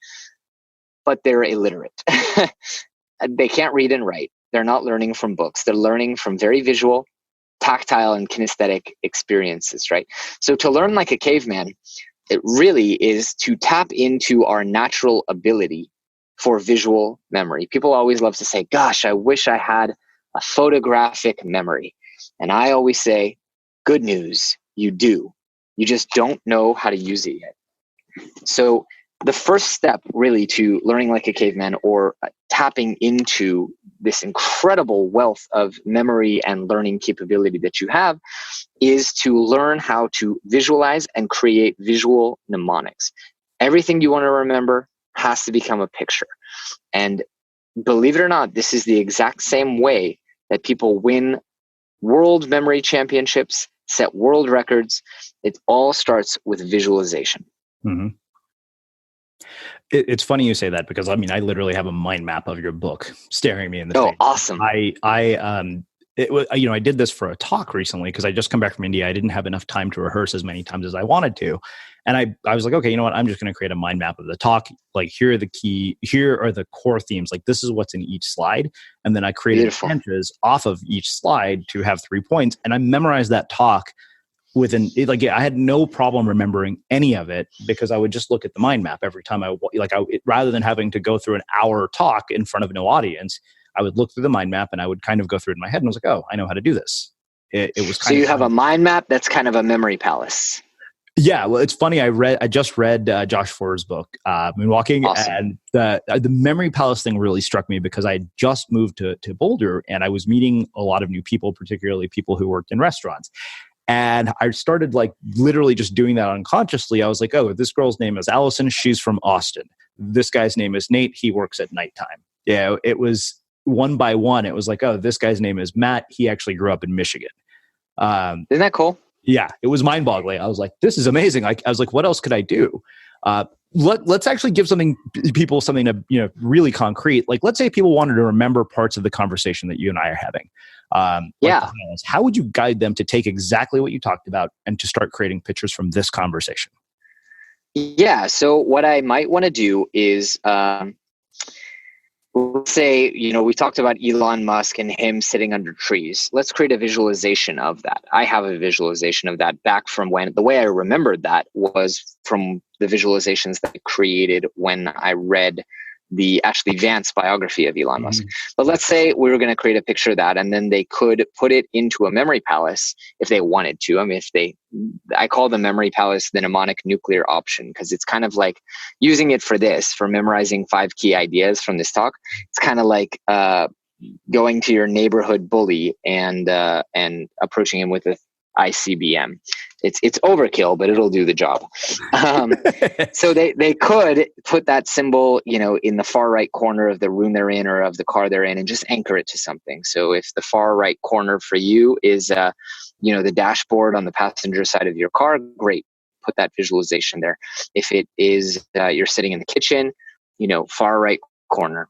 but they're illiterate. They can't read and write. They're not learning from books. They're learning from very visual, tactile, and kinesthetic experiences, right? So to learn like a caveman, it really is to tap into our natural ability for visual memory. People always love to say, gosh, I wish I had a photographic memory. And I always say, good news, you do. You just don't know how to use it yet. So the first step really to learning like a caveman, or tapping into this incredible wealth of memory and learning capability that you have, is to learn how to visualize and create visual mnemonics. Everything you want to remember has to become a picture. And believe it or not, this is the exact same way that people win world memory championships, set world records. It all starts with visualization. Mm-hmm. It's funny you say that, because I mean, I literally have a mind map of your book staring me in the face. Oh, awesome. I did this for a talk recently because I just come back from India. I didn't have enough time to rehearse as many times as I wanted to. And I was like, okay, you know what? I'm just going to create a mind map of the talk. Like, here are the core themes. Like, this is what's in each slide. And then I created branches off of each slide to have 3 points. And I memorized that talk I had no problem remembering any of it, because I would just look at the mind map every time rather than having to go through an hour talk in front of no audience. I would look through the mind map and I would kind of go through it in my head, and I was like, oh, I know how to do this. it was kind so of. You have a mind map that's kind of a memory palace. Yeah, well, it's funny. I just read Josh Foer's book, Moonwalking, Awesome. and the memory palace thing really struck me because I had just moved to Boulder, and I was meeting a lot of new people, particularly people who worked in restaurants. And I started like literally just doing that unconsciously. I was like, oh, this girl's name is Allison. She's from Austin. This guy's name is Nate. He works at nighttime. Yeah, it was one by one. It was like, oh, this guy's name is Matt. He actually grew up in Michigan. Isn't that cool? Yeah, it was mind-boggling. I was like, this is amazing. I was like, what else could I do? Let's actually give people something to, really concrete. Like, let's say people wanted to remember parts of the conversation that you and I are having. How would you guide them to take exactly what you talked about and to start creating pictures from this conversation? Yeah. So what I might want to do is, let's say, we talked about Elon Musk and him sitting under trees. Let's create a visualization of that. I have a visualization of that back from when the way I remembered that was from the visualizations that I created when I read the Vance biography of Elon Musk. But let's say we were going to create a picture of that, and then they could put it into a memory palace if they wanted to. I mean, I call the memory palace the mnemonic nuclear option, because it's kind of like using it for memorizing 5 key ideas from this talk. It's kind of like going to your neighborhood bully and approaching him with a ICBM. It's overkill, but it'll do the job. So they could put that symbol, in the far right corner of the room they're in or of the car they're in, and just anchor it to something. So if the far right corner for you is, the dashboard on the passenger side of your car, great. Put that visualization there. If it is you're sitting in the kitchen, far right corner.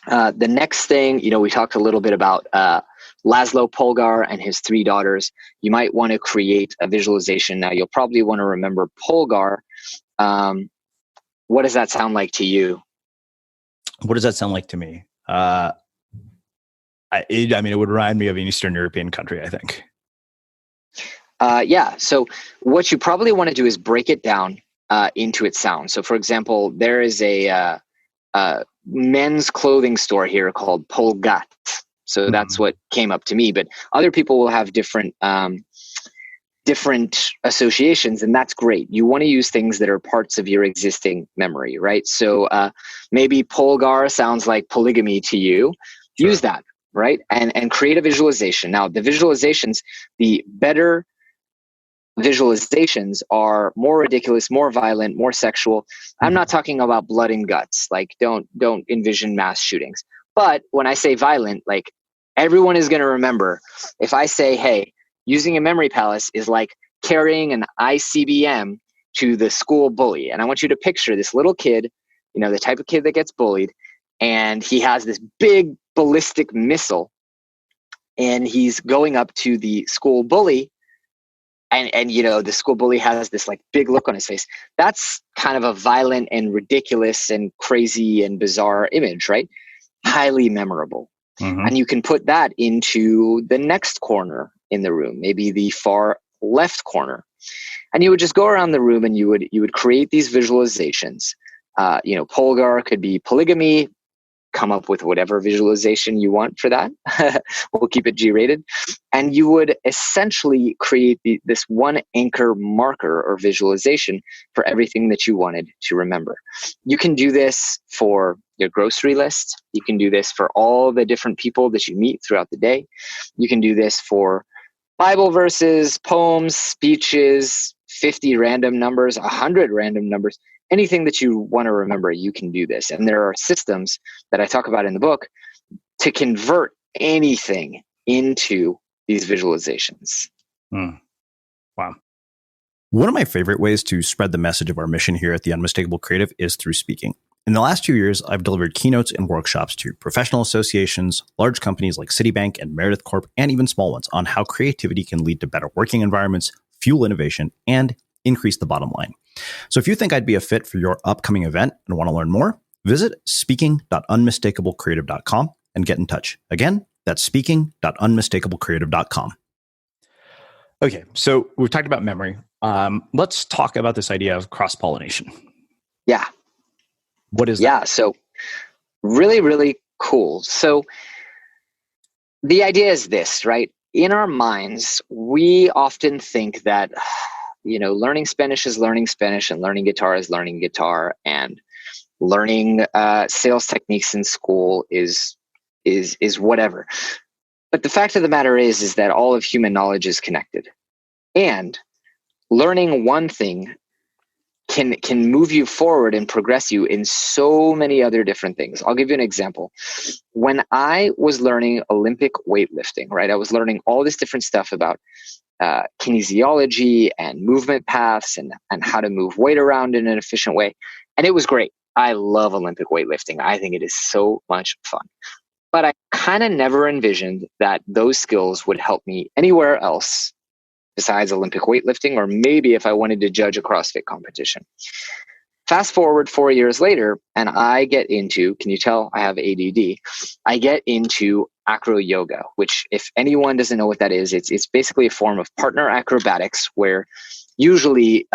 The next thing, we talked a little bit about Laszlo Polgar and his 3 daughters. You might want to create a visualization. Now, you'll probably want to remember Polgar. What does that sound like to you? What does that sound like to me? It would remind me of an Eastern European country, I think. Yeah. So what you probably want to do is break it down into its sound. So, for example, there is a men's clothing store here called Polgat. So that's what came up to me, but other people will have different associations, and that's great. You want to use things that are parts of your existing memory, right? So maybe Polgar sounds like polygamy to you. Sure. Use that, right? And create a visualization. Now, the better visualizations are more ridiculous, more violent, more sexual. I'm not talking about blood and guts. Like, don't envision mass shootings. But when I say violent, like, everyone is going to remember. If I say, hey, using a memory palace is like carrying an ICBM to the school bully. And I want you to picture this little kid, the type of kid that gets bullied, and he has this big ballistic missile, and he's going up to the school bully. And the school bully has this like big look on his face. That's kind of a violent and ridiculous and crazy and bizarre image, right? Highly memorable. And you can put that into the next corner in the room, maybe the far left corner. And you would just go around the room and you would create these visualizations. Polgar could be polygamy. Come up with whatever visualization you want for that. We'll keep it G-rated. And you would essentially create this one anchor marker or visualization for everything that you wanted to remember. You can do this for your grocery list. You can do this for all the different people that you meet throughout the day. You can do this for Bible verses, poems, speeches, 50 random numbers, 100 random numbers. Anything that you want to remember, you can do this. And there are systems that I talk about in the book to convert anything into these visualizations. Wow. One of my favorite ways to spread the message of our mission here at the Unmistakable Creative is through speaking. In the last 2 years, I've delivered keynotes and workshops to professional associations, large companies like Citibank and Meredith Corp, and even small ones on how creativity can lead to better working environments, fuel innovation, and increase the bottom line. So if you think I'd be a fit for your upcoming event and want to learn more, visit speaking.unmistakablecreative.com and get in touch. Again, that's speaking.unmistakablecreative.com. Okay, so we've talked about memory. Let's talk about this idea of cross-pollination. Yeah. What is that? Yeah, so really, really cool. So the idea is this, right? in our minds, we often think that, learning Spanish is learning Spanish and learning guitar is learning guitar, and learning sales techniques in school is whatever. But the fact of the matter is that all of human knowledge is connected, and learning one thing can move you forward and progress you in so many other different things. I'll give you an example. When I was learning Olympic weightlifting, right, I was learning all this different stuff about kinesiology and movement paths and how to move weight around in an efficient way. And it was great. I love Olympic weightlifting. I think it is so much fun. But I kind of never envisioned that those skills would help me anywhere else besides Olympic weightlifting, or maybe if I wanted to judge a CrossFit competition. Fast forward 4 years later, and I get into, can you tell I have ADD? I get into acro yoga, which if anyone doesn't know what that is, it's basically a form of partner acrobatics where usually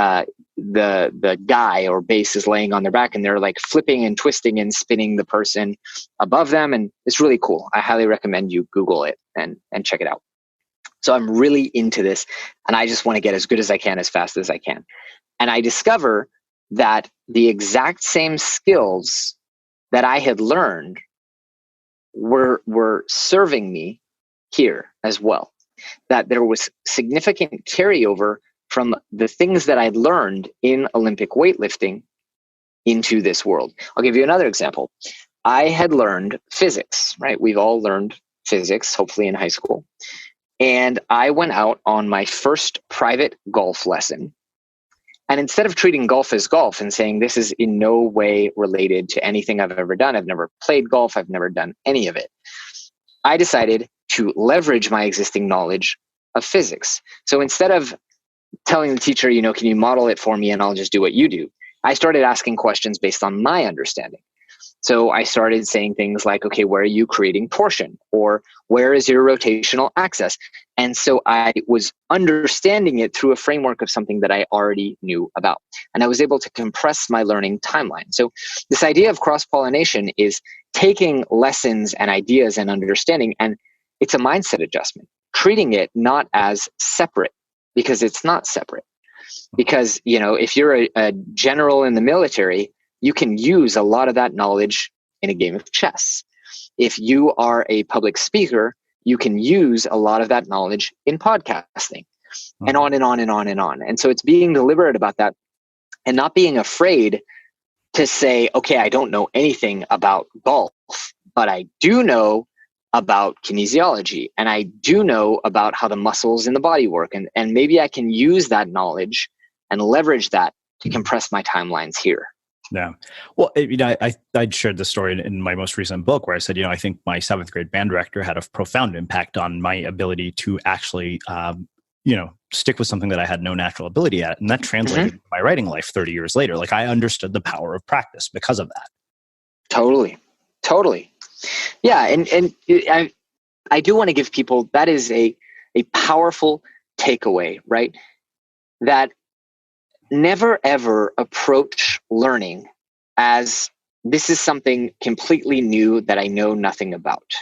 the guy or base is laying on their back and they're like flipping and twisting and spinning the person above them. And it's really cool. I highly recommend you Google it and check it out. So I'm really into this, and I just want to get as good as I can as fast as I can. And I discover that the exact same skills that I had learned were serving me here as well. That there was significant carryover from the things that I'd learned in Olympic weightlifting into this world. I'll give you another example. I had learned physics, right? We've all learned physics, hopefully in high school. And I went out on my first private golf lesson. And instead of treating golf as golf and saying this is in no way related to anything I've ever done, I've never played golf, I've never done any of it, I decided to leverage my existing knowledge of physics. So instead of telling the teacher, can you model it for me and I'll just do what you do, I started asking questions based on my understanding. So I started saying things like, okay, where are you creating torsion? Or where is your rotational axis? And so I was understanding it through a framework of something that I already knew about. And I was able to compress my learning timeline. So this idea of cross-pollination is taking lessons and ideas and understanding, and it's a mindset adjustment, treating it not as separate, because it's not separate. Because, if you're a general in the military, you can use a lot of that knowledge in a game of chess. If you are a public speaker, you can use a lot of that knowledge in podcasting, and on and on and on and on. And so it's being deliberate about that and not being afraid to say, okay, I don't know anything about golf, but I do know about kinesiology, and I do know about how the muscles in the body work. And maybe I can use that knowledge and leverage that to compress my timelines here. Yeah. Well, I shared this story in my most recent book where I said, I think my 7th grade band director had a profound impact on my ability to actually, stick with something that I had no natural ability at. And that translated to my writing life 30 years later. Like, I understood the power of practice because of that. Totally. Yeah. And I do want to give people, that is a powerful takeaway, right? That never ever approach learning as this is something completely new that I know nothing about,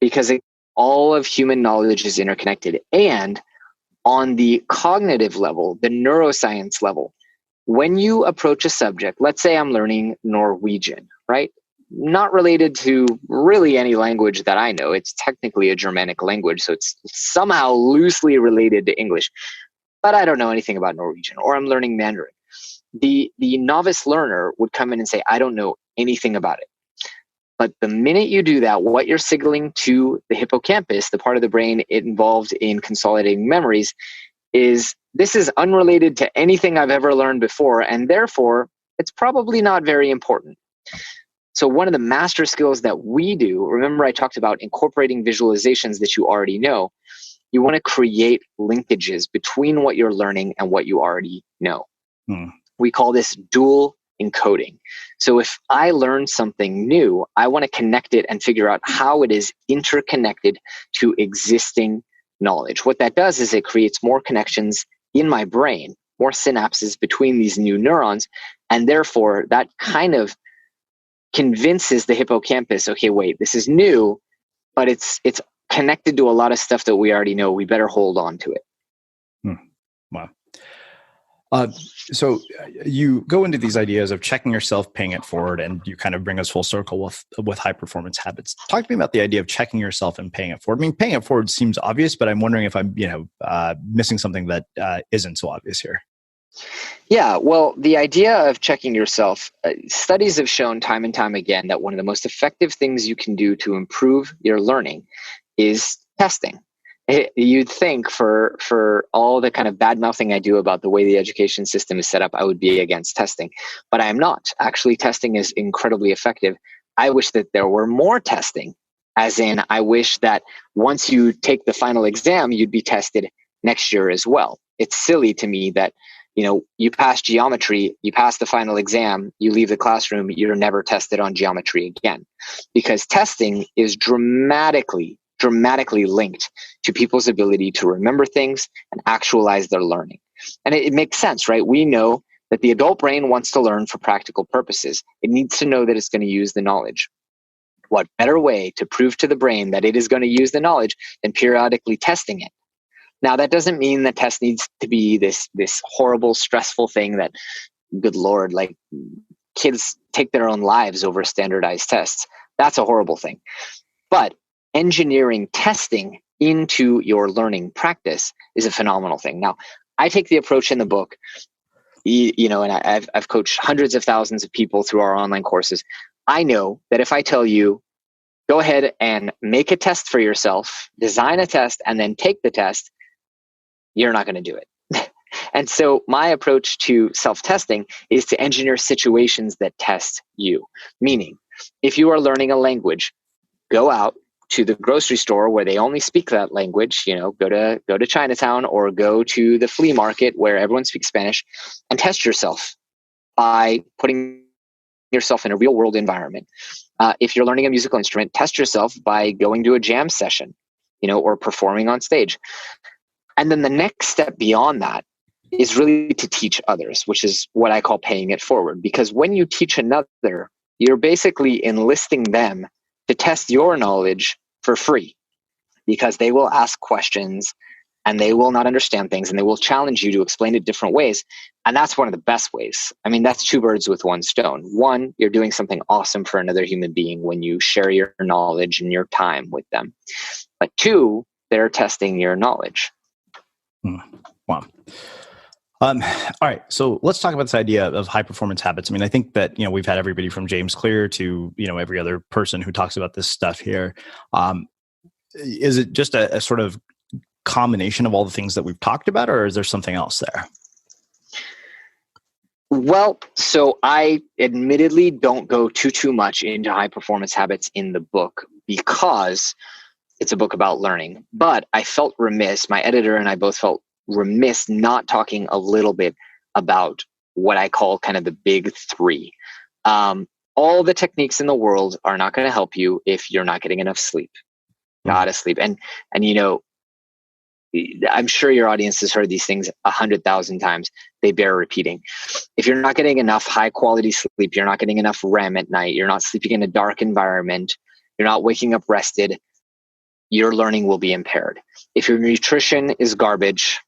because all of human knowledge is interconnected. And on the cognitive level, the neuroscience level, when you approach a subject, let's say I'm learning Norwegian, right? Not related to really any language that I know. It's technically a Germanic language, so it's somehow loosely related to English. But I don't know anything about Norwegian, or I'm learning Mandarin. The novice learner would come in and say, I don't know anything about it. But the minute you do that, what you're signaling to the hippocampus, the part of the brain involved in consolidating memories, is this is unrelated to anything I've ever learned before, and therefore it's probably not very important. So one of the master skills that we do, remember I talked about incorporating visualizations that you already know. You want to create linkages between what you're learning and what you already know. We call this dual encoding. So if I learn something new, I want to connect it and figure out how it is interconnected to existing knowledge. What that does is it creates more connections in my brain, more synapses between these new neurons, and therefore that kind of convinces the hippocampus, okay, wait, this is new, but it's connected to a lot of stuff that we already know. We better hold on to it. Wow. So you go into these ideas of checking yourself, paying it forward, and you kind of bring us full circle with high performance habits. Talk to me about the idea of checking yourself and paying it forward. I mean, paying it forward seems obvious, but I'm wondering if I'm, missing something that isn't so obvious here. Yeah, well, the idea of checking yourself, studies have shown time and time again that one of the most effective things you can do to improve your learning is testing. You'd think for all the kind of bad mouthing I do about the way the education system is set up, I would be against testing, but I am not. Actually, testing is incredibly effective. I wish that there were more testing, as in I wish that once you take the final exam, you'd be tested next year as well. It's silly to me that, you pass geometry, you pass the final exam, you leave the classroom, you're never tested on geometry again, because testing is dramatically linked to people's ability to remember things and actualize their learning. And it makes sense, right? We know that the adult brain wants to learn for practical purposes. It needs to know that it's going to use the knowledge. What better way to prove to the brain that it is going to use the knowledge than periodically testing it? Now, that doesn't mean that test needs to be this horrible, stressful thing that, good Lord, like kids take their own lives over standardized tests. That's a horrible thing. But engineering testing into your learning practice is a phenomenal thing. Now, I take the approach in the book, and I've coached hundreds of thousands of people through our online courses. I know that if I tell you, go ahead and make a test for yourself, design a test, and then take the test, you're not going to do it. And so my approach to self-testing is to engineer situations that test you. Meaning, if you are learning a language, go out to the grocery store where they only speak that language, go to Chinatown or go to the flea market where everyone speaks Spanish, and test yourself by putting yourself in a real world environment. If you're learning a musical instrument, test yourself by going to a jam session, or performing on stage. And then the next step beyond that is really to teach others, which is what I call paying it forward. Because when you teach another, you're basically enlisting them to test your knowledge for free, because they will ask questions and they will not understand things and they will challenge you to explain it different ways. And that's one of the best ways. I mean, that's two birds with one stone. One, you're doing something awesome for another human being when you share your knowledge and your time with them. But two, they're testing your knowledge. Wow. All right. So let's talk about this idea of high performance habits. I mean, I think that, we've had everybody from James Clear to, every other person who talks about this stuff here. Is it just a sort of combination of all the things that we've talked about, or is there something else there? Well, so I admittedly don't go too much into high performance habits in the book because it's a book about learning, but I felt remiss. My editor and I both felt remiss not talking a little bit about what I call kind of the big three. All the techniques in the world are not going to help you if you're not getting enough sleep. Gotta sleep. And I'm sure your audience has heard these things 100,000 times. They bear repeating. If you're not getting enough high quality sleep, you're not getting enough REM at night, you're not sleeping in a dark environment, you're not waking up rested, your learning will be impaired. If your nutrition is garbage,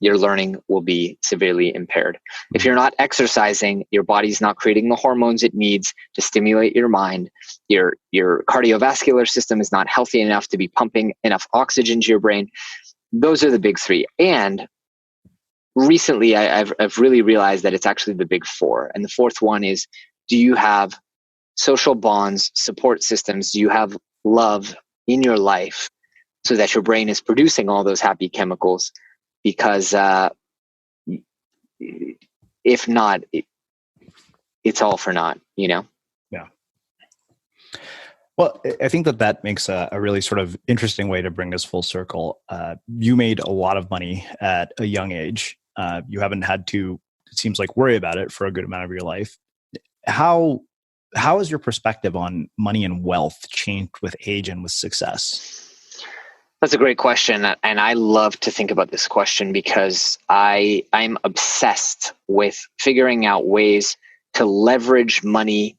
your learning will be severely impaired. If you're not exercising, your body's not creating the hormones it needs to stimulate your mind, your cardiovascular system is not healthy enough to be pumping enough oxygen to your brain. Those are the big three. And recently, I've really realized that it's actually the big four. And the fourth one is, do you have social bonds, support systems? Do you have love in your life so that your brain is producing all those happy chemicals? Because if not, it's all for naught, Yeah. Well, I think that makes a really sort of interesting way to bring us full circle. You made a lot of money at a young age. You haven't had to, it seems like, worry about it for a good amount of your life. How has your perspective on money and wealth changed with age and with success? That's a great question. And I love to think about this question because I'm obsessed with figuring out ways to leverage money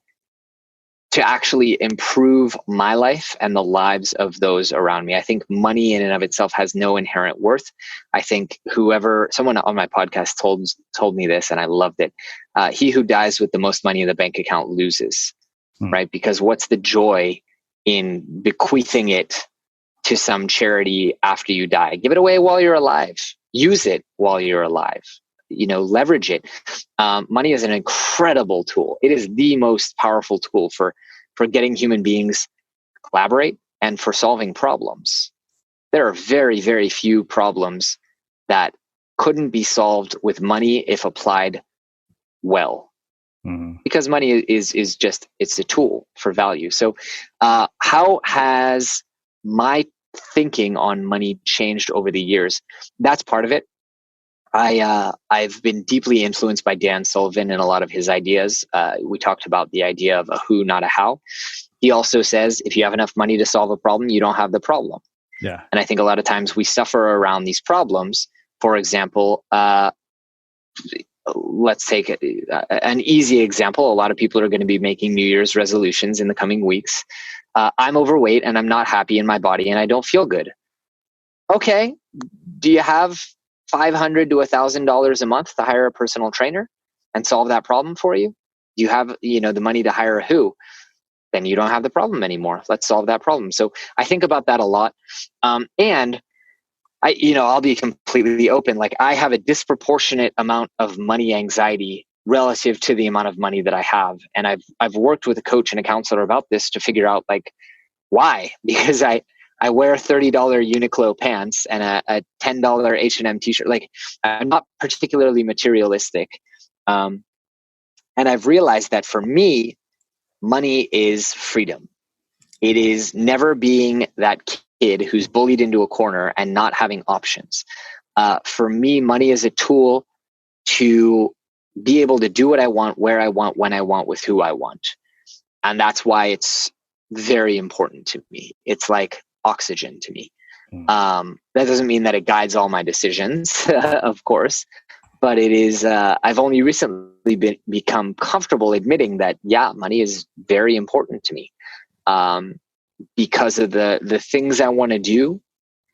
to actually improve my life and the lives of those around me. I think money in and of itself has no inherent worth. I think someone on my podcast told me this, and I loved it. He who dies with the most money in the bank account loses, right? Because what's the joy in bequeathing it to some charity after you die? Give it away while you're alive. Use it while you're alive. Leverage it. Money is an incredible tool. It is the most powerful tool for getting human beings to collaborate and for solving problems. There are very, very few problems that couldn't be solved with money if applied well. Because money is just, it's a tool for value. So how has my thinking on money changed over the years? That's part of it. I've been deeply influenced by Dan Sullivan and a lot of his ideas. We talked about the idea of a who, not a how. He also says, if you have enough money to solve a problem, you don't have the problem. Yeah. And I think a lot of times we suffer around these problems. For example, let's take an easy example. A lot of people are going to be making New Year's resolutions in the coming weeks. I'm overweight and I'm not happy in my body and I don't feel good. Okay. Do you have $500 to $1,000 a month to hire a personal trainer and solve that problem for you? You have, the money to hire a who, then you don't have the problem anymore. Let's solve that problem. So I think about that a lot. And I'll be completely open. Like, I have a disproportionate amount of money anxiety relative to the amount of money that I have. And I've worked with a coach and a counselor about this to figure out why, because I wear $30 Uniqlo pants and a $10 H&M t-shirt. Like, I'm not particularly materialistic. And I've realized that for me, money is freedom. It is never being that kid who's bullied into a corner and not having options. For me, money is a tool to be able to do what I want, where I want, when I want, with who I want. And that's why it's very important to me. It's like oxygen to me. That doesn't mean that it guides all my decisions, of course, but it is, I've only recently become comfortable admitting that, money is very important to me, because of the things I want to do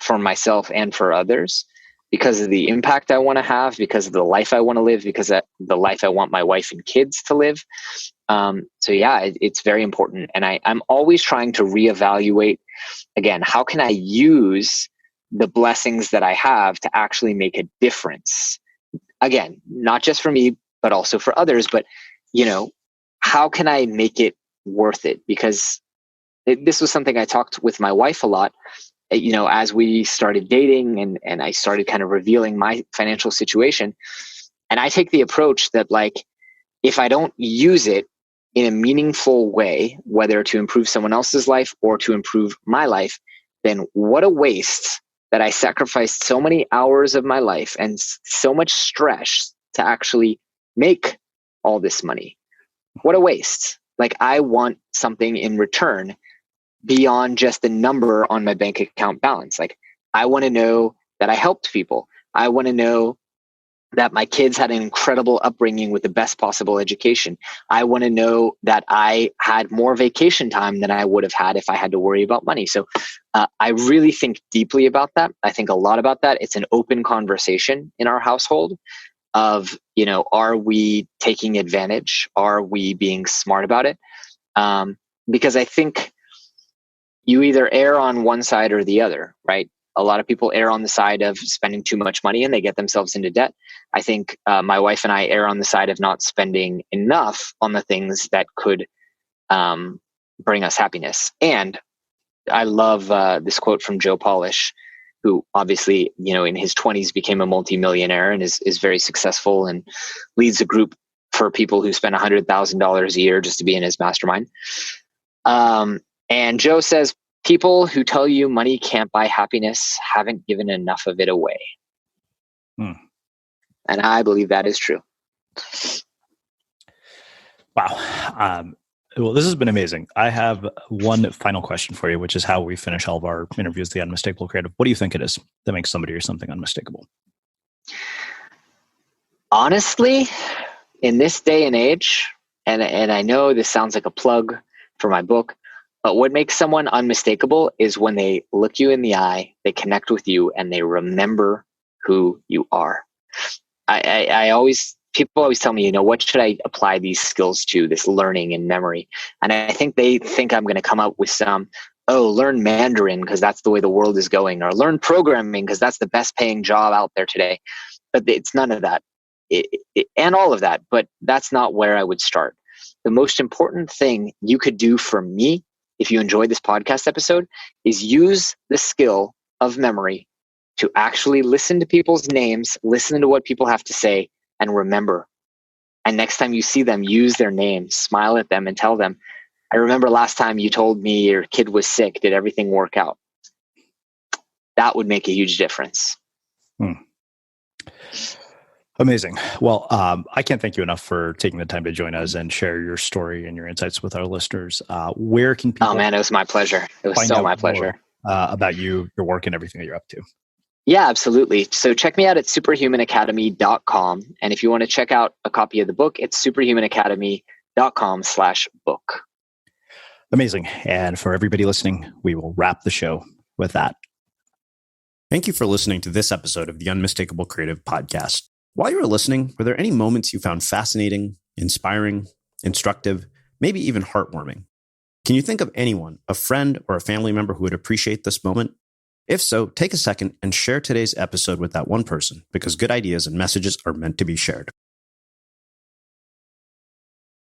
for myself and for others, because of the impact I want to have, because of the life I want to live, because of the life I want my wife and kids to live. It's very important. And I'm always trying to reevaluate, again, how can I use the blessings that I have to actually make a difference? Again, not just for me, but also for others. But, how can I make it worth it? Because this was something I talked with my wife a lot, as we started dating and I started kind of revealing my financial situation. And I take the approach that, if I don't use it in a meaningful way, whether to improve someone else's life or to improve my life, then what a waste that I sacrificed so many hours of my life and so much stress to actually make all this money. What a waste. I want something in return beyond just the number on my bank account balance. I want to know that I helped people. I want to know that my kids had an incredible upbringing with the best possible education. I want to know that I had more vacation time than I would have had if I had to worry about money. So I really think deeply about that. I think a lot about that. It's an open conversation in our household of, are we taking advantage? Are we being smart about it? Because I think you either err on one side or the other, right? A lot of people err on the side of spending too much money and they get themselves into debt. I think my wife and I err on the side of not spending enough on the things that could bring us happiness. And I love this quote from Joe Polish, who obviously, in his 20s became a multimillionaire and is very successful and leads a group for people who spend $100,000 a year just to be in his mastermind. And Joe says, people who tell you money can't buy happiness haven't given enough of it away. And I believe that is true. Wow. Well, this has been amazing. I have one final question for you, which is how we finish all of our interviews, the Unmistakable Creative. What do you think it is that makes somebody or something unmistakable? Honestly, in this day and age, and I know this sounds like a plug, for my book. But what makes someone unmistakable is when they look you in the eye, they connect with you, and they remember who you are. People always tell me, what should I apply these skills to, this learning and memory? And I think they think I'm going to come up with learn Mandarin because that's the way the world is going, or learn programming because that's the best paying job out there today. But it's none of that and all of that. But that's not where I would start. The most important thing you could do for me, if you enjoyed this podcast episode, is use the skill of memory to actually listen to people's names, listen to what people have to say, and remember. And next time you see them, use their name, smile at them, and tell them, I remember last time you told me your kid was sick. Did everything work out? That would make a huge difference. Amazing. Well, I can't thank you enough for taking the time to join us and share your story and your insights with our listeners. Where can people... Oh man, it was my pleasure. It was so my pleasure. About you, your work, and everything that you're up to. Yeah, absolutely. So check me out at superhumanacademy.com. And if you want to check out a copy of the book, it's superhumanacademy.com/book. Amazing. And for everybody listening, we will wrap the show with that. Thank you for listening to this episode of the Unmistakable Creative Podcast. While you were listening, were there any moments you found fascinating, inspiring, instructive, maybe even heartwarming? Can you think of anyone, a friend or a family member who would appreciate this moment? If so, take a second and share today's episode with that one person, because good ideas and messages are meant to be shared.